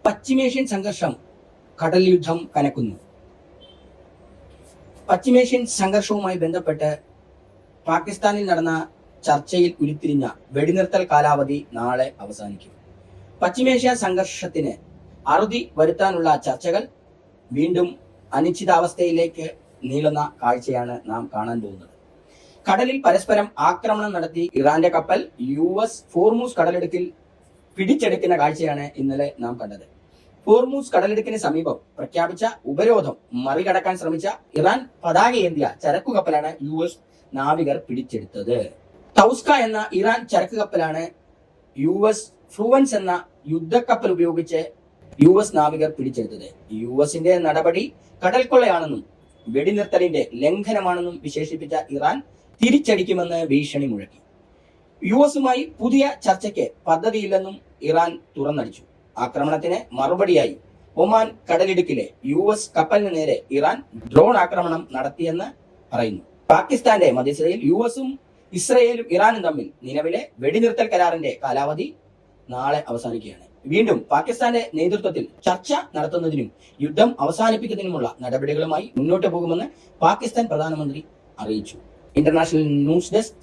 പശ്ചിമേഷ്യൻ സംഘർഷം കടൽ യുദ്ധം കനക്കുന്നു. പശ്ചിമേഷ്യൻ സംഘർഷവുമായി ബന്ധപ്പെട്ട് പാകിസ്ഥാനിൽ നടന്ന ചർച്ചയിൽ ഉരുത്തിരിഞ്ഞ വെടിനിർത്തൽ കാലാവധി നാളെ അവസാനിക്കും. പശ്ചിമേഷ്യ സംഘർഷത്തിന് അറുതി വരുത്താനുള്ള ചർച്ചകൾ വീണ്ടും അനിശ്ചിതാവസ്ഥയിലേക്ക് നീളുന്ന കാഴ്ചയാണ് നാം കാണാൻ പോകുന്നത്. കടലിൽ പരസ്പരം ആക്രമണം നടത്തി ഇറാന്റെ കപ്പൽ US ഹോർമൂസ് കടലിടുക്കിൽ പിടിച്ചെടുക്കുന്ന കാഴ്ചയാണ് ഇന്നലെ നാം കണ്ടത്. ഹോർമൂസ് കടലിടുക്കിന് സമീപം പ്രഖ്യാപിച്ച ഉപരോധം മറികടക്കാൻ ശ്രമിച്ച ഇറാൻ പതാകയേന്തിയ ചരക്കു കപ്പലാണ് US നാവികർ പിടിച്ചെടുത്തത്. തൗസ്ക എന്ന ഇറാൻ ചരക്ക് കപ്പലാണ് US ഫ്ലൂവൻസ് എന്ന യുദ്ധക്കപ്പൽ ഉപയോഗിച്ച് US നാവികർ പിടിച്ചെടുത്തത്. യുഎസിന്റെ നടപടി കടൽക്കൊള്ളയാണെന്നും വെടിനിർത്തലിന്റെ ലംഘനമാണെന്നും വിശേഷിപ്പിച്ച ഇറാൻ തിരിച്ചടിക്കുമെന്ന് ഭീഷണി മുഴക്കി. യുഎസുമായി പുതിയ ചർച്ചയ്ക്ക് പദ്ധതിയില്ലെന്നും ഇറാൻ തുറന്നടിച്ചു. ആക്രമണത്തിന് മറുപടിയായി ഒമാൻ കടലിടുക്കിലെ US കപ്പലിന് നേരെ ഇറാൻ ഡ്രോൺ ആക്രമണം നടത്തിയെന്ന് പറയുന്നു. പാകിസ്ഥാന്റെ മധ്യസ്ഥതയിൽ യുഎസും ഇസ്രയേലും ഇറാനും തമ്മിൽ നിലവിലെ വെടിനിർത്തൽ കരാറിന്റെ കാലാവധി നാളെ അവസാനിക്കുകയാണ്. വീണ്ടും പാകിസ്ഥാന്റെ നേതൃത്വത്തിൽ ചർച്ച നടത്തുന്നതിനും യുദ്ധം അവസാനിപ്പിക്കുന്നതിനുമുള്ള നടപടികളുമായി മുന്നോട്ട് പോകുമെന്ന് പാകിസ്ഥാൻ പ്രധാനമന്ത്രി അറിയിച്ചു. International news desk.